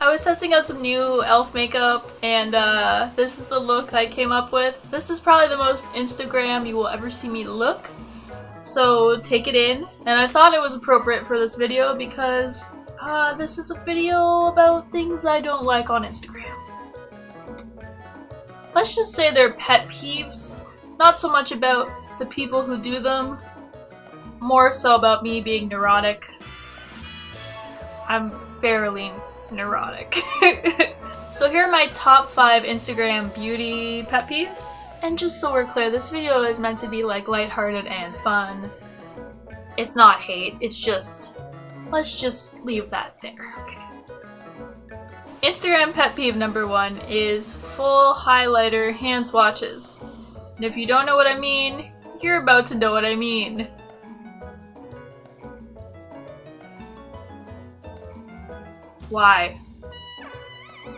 I was testing out some new elf makeup, and this is the look I came up with. This is probably the most Instagram you will ever see me look, so take it in. And I thought it was appropriate for this video because this is a video about things I don't like on Instagram. Let's just say they're pet peeves, not so much about the people who do them, more so about me being neurotic. I'm fairly neurotic. So here are my top 5 Instagram beauty pet peeves. And just so we're clear, this video is meant to be like lighthearted and fun. It's not hate, it's just, let's just leave that there, okay? Instagram pet peeve number 1 is full highlighter hand swatches. And if you don't know what I mean, you're about to know what I mean. Why?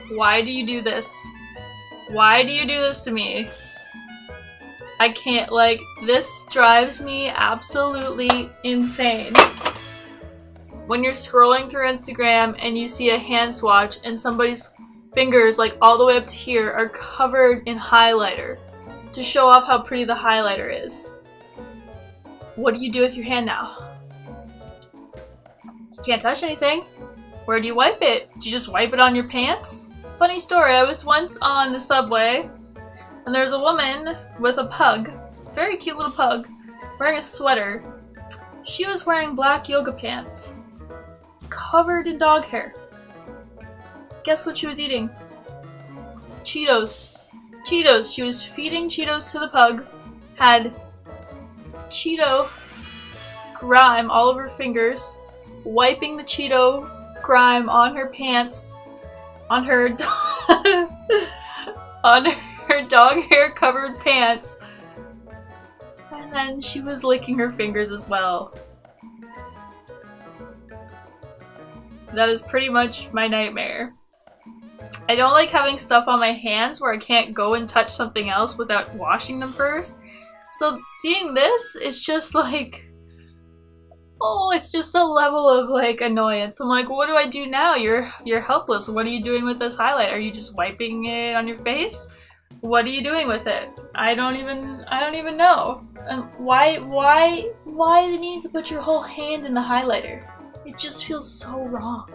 Why do you do this? Why do you do this to me? I can't, like, this drives me absolutely insane. When you're scrolling through Instagram and you see a hand swatch and somebody's fingers, like all the way up to here, are covered in highlighter to show off how pretty the highlighter is. What do you do with your hand now? You can't touch anything. Where do you wipe it? Do you just wipe it on your pants? Funny story, I was once on the subway and there's a woman with a pug, very cute little pug, wearing a sweater. She was wearing black yoga pants, covered in dog hair. Guess what she was eating? Cheetos. Cheetos. She was feeding Cheetos to the pug, had Cheeto grime all over her fingers, wiping the Cheeto grime on her pants, on her on her dog hair covered pants, and then she was licking her fingers as well. That is pretty much my nightmare. I don't like having stuff on my hands where I can't go and touch something else without washing them first. So seeing this is just like, oh, it's just a level of like annoyance. I'm like, what do I do now? You're helpless. What are you doing with this highlight? Are you just wiping it on your face? What are you doing with it? I don't even know. Why the need to put your whole hand in the highlighter? It just feels so wrong.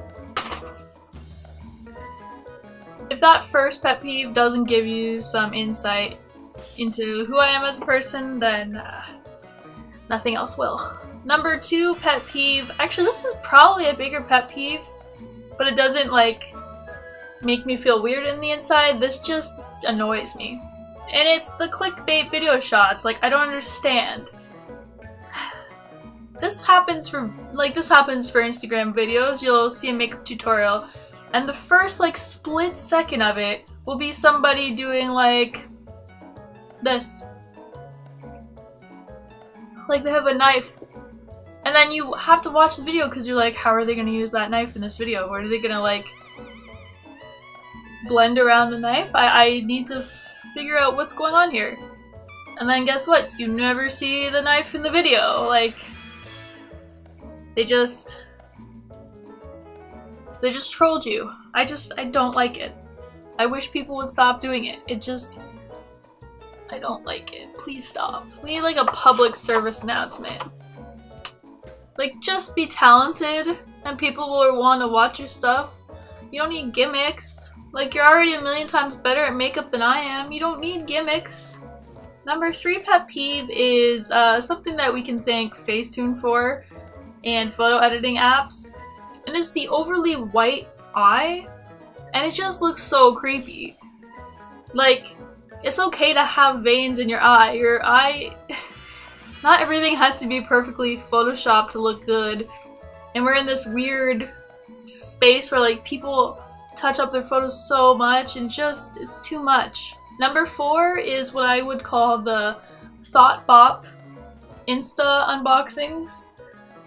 If that first pet peeve doesn't give you some insight into who I am as a person, then nothing else will. Number 2 pet peeve, actually this is probably a bigger pet peeve, but it doesn't like make me feel weird in the inside, this just annoys me. And it's the clickbait video shots, like I don't understand. This happens for Instagram videos. You'll see a makeup tutorial and the first like split second of it will be somebody doing like this. Like they have a knife. And then you have to watch the video because you're like, how are they going to use that knife in this video? Or are they going to like blend around the knife? I need to figure out what's going on here. And then guess what? You never see the knife in the video. Like, they just trolled you. I don't like it. I wish people would stop doing it. I don't like it. Please stop. We need like a public service announcement. Like, just be talented and people will want to watch your stuff. You don't need gimmicks. Like, you're already a million times better at makeup than I am. You don't need gimmicks. Number 3 pet peeve is something that we can thank Facetune for and photo editing apps. And it's the overly white eye. And it just looks so creepy. Like, it's okay to have veins in your eye. Your eye... Not everything has to be perfectly photoshopped to look good. And we're in this weird space where like people touch up their photos so much and just, it's too much. Number 4 is what I would call the Thought Bop Insta unboxings.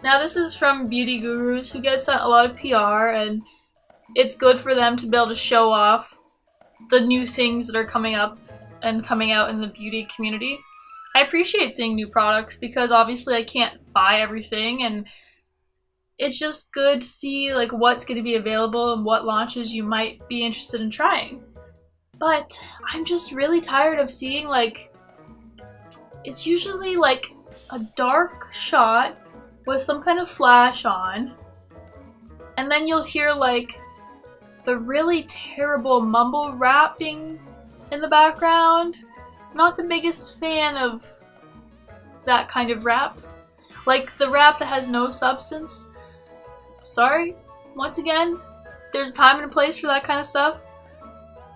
Now this is from beauty gurus who get sent a lot of PR and it's good for them to be able to show off the new things that are coming up and coming out in the beauty community. I appreciate seeing new products because obviously I can't buy everything and it's just good to see like what's going to be available and what launches you might be interested in trying. But I'm just really tired of seeing like, it's usually like a dark shot with some kind of flash on, and then you'll hear like the really terrible mumble rapping in the background. Not the biggest fan of that kind of rap. Like the rap that has no substance. Sorry, once again, there's a time and a place for that kind of stuff.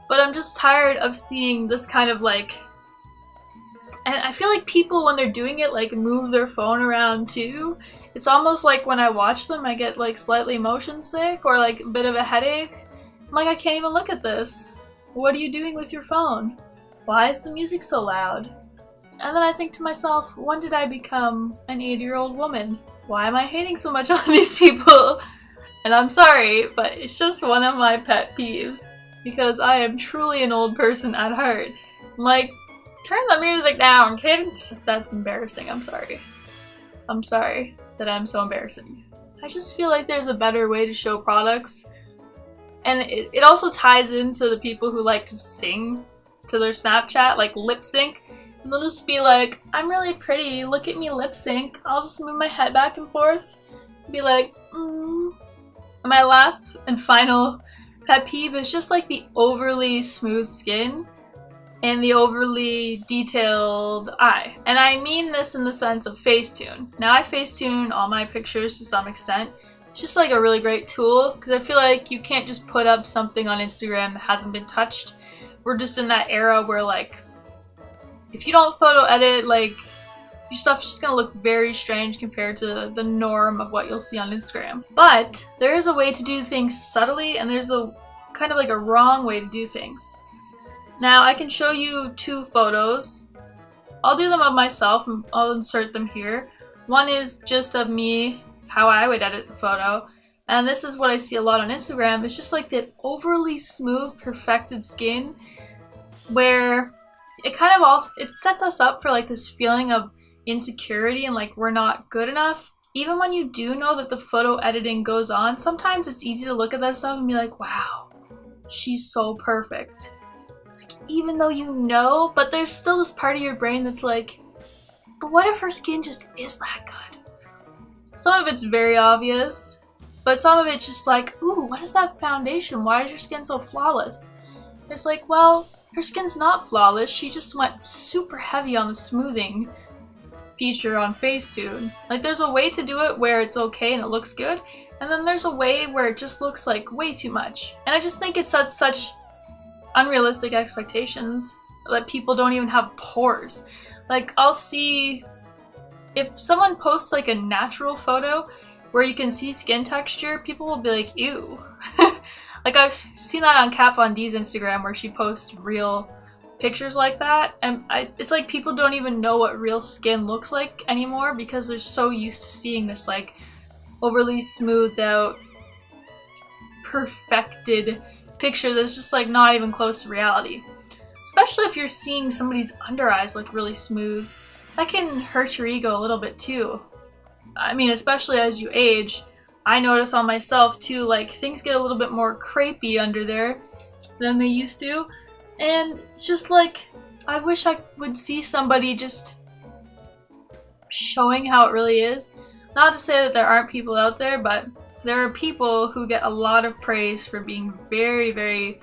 But I'm just tired of seeing this kind of like, and I feel like people when they're doing it like move their phone around too. It's almost like when I watch them I get like slightly motion sick or like a bit of a headache. I'm like, I can't even look at this. What are you doing with your phone? Why is the music so loud? And then I think to myself, when did I become an 80-year-old woman? Why am I hating so much on these people? And I'm sorry, but it's just one of my pet peeves. Because I am truly an old person at heart. I'm like, turn the music down, kids! That's embarrassing, I'm sorry. I'm sorry that I'm so embarrassing. I just feel like there's a better way to show products. And it also ties into the people who like to sing to their Snapchat, like lip sync. And they'll just be like, I'm really pretty, look at me lip sync. I'll just move my head back and forth. Be like, And my last and final pet peeve is just like the overly smooth skin and the overly detailed eye. And I mean this in the sense of Facetune. Now I Facetune all my pictures to some extent. It's just like a really great tool because I feel like you can't just put up something on Instagram that hasn't been touched. We're just in that era where like, if you don't photo edit, like, your stuff's just gonna look very strange compared to the norm of what you'll see on Instagram. But there is a way to do things subtly, and there's a kind of like a wrong way to do things. Now, I can show you two photos. I'll do them of myself, and I'll insert them here. One is just of me, how I would edit the photo, and this is what I see a lot on Instagram. It's just like that overly smooth, perfected skin, where it kind of it sets us up for like this feeling of insecurity and like we're not good enough. Even when you do know that the photo editing goes on, sometimes it's easy to look at that stuff and be like, wow, she's so perfect. Like, even though you know, but there's still this part of your brain that's like, but what if her skin just is that good? Some of it's very obvious, but some of it's just like, ooh, what is that foundation? Why is your skin so flawless? It's like, well, her skin's not flawless, she just went super heavy on the smoothing feature on Facetune. Like, there's a way to do it where it's okay and it looks good, and then there's a way where it just looks like way too much. And I just think it sets such unrealistic expectations that people don't even have pores. Like, I'll see, if someone posts like a natural photo where you can see skin texture, people will be like, ew. Like, I've seen that on Kat Von D's Instagram where she posts real pictures like that, and it's like people don't even know what real skin looks like anymore because they're so used to seeing this like overly smoothed out, perfected picture that's just like not even close to reality. Especially if you're seeing somebody's under eyes look really smooth. That can hurt your ego a little bit too. I mean, especially as you age. I notice on myself too, like, things get a little bit more crepey under there than they used to. And it's just like, I wish I would see somebody just showing how it really is. Not to say that there aren't people out there, but there are people who get a lot of praise for being very, very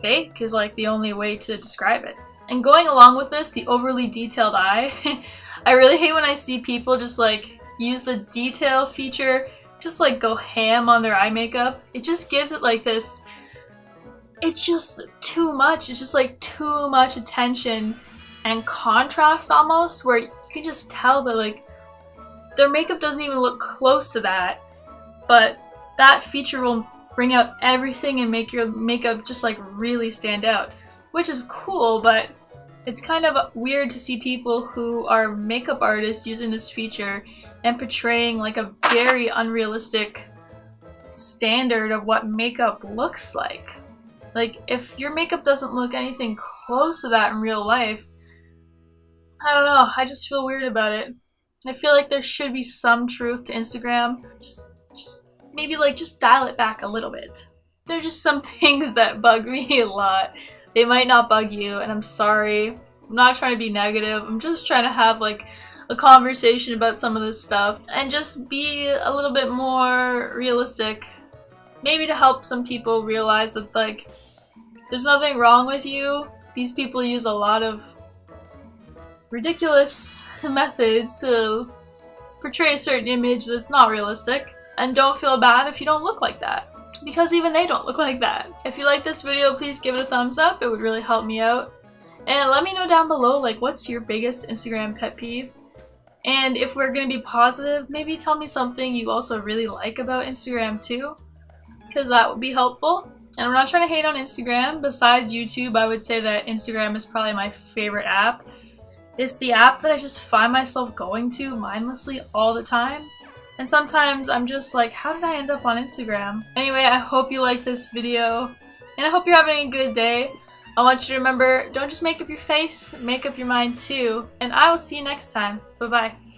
fake is like the only way to describe it. And going along with this, the overly detailed eye, I really hate when I see people just like use the detail feature, just like go ham on their eye makeup. It just gives it like this, it's just too much. It's just like too much attention and contrast almost, where you can just tell that like their makeup doesn't even look close to that, but that feature will bring out everything and make your makeup just like really stand out, which is cool. But it's kind of weird to see people who are makeup artists using this feature and portraying like a very unrealistic standard of what makeup looks like. Like, if your makeup doesn't look anything close to that in real life, I don't know, I just feel weird about it. I feel like there should be some truth to Instagram. Just maybe like just dial it back a little bit. There are just some things that bug me a lot. They might not bug you, and I'm sorry. I'm not trying to be negative. I'm just trying to have like a conversation about some of this stuff and just be a little bit more realistic. Maybe to help some people realize that like there's nothing wrong with you. These people use a lot of ridiculous methods to portray a certain image that's not realistic. And don't feel bad if you don't look like that, because even they don't look like that. If you like this video, please give it a thumbs up. It would really help me out. And let me know down below, like, what's your biggest Instagram pet peeve? And if we're gonna be positive, maybe tell me something you also really like about Instagram too, because that would be helpful. And I'm not trying to hate on Instagram. Besides YouTube, I would say that Instagram is probably my favorite app. It's the app that I just find myself going to mindlessly all the time. And sometimes I'm just like, how did I end up on Instagram? Anyway, I hope you liked this video, and I hope you're having a good day. I want you to remember, don't just make up your face, make up your mind too. And I will see you next time. Bye-bye.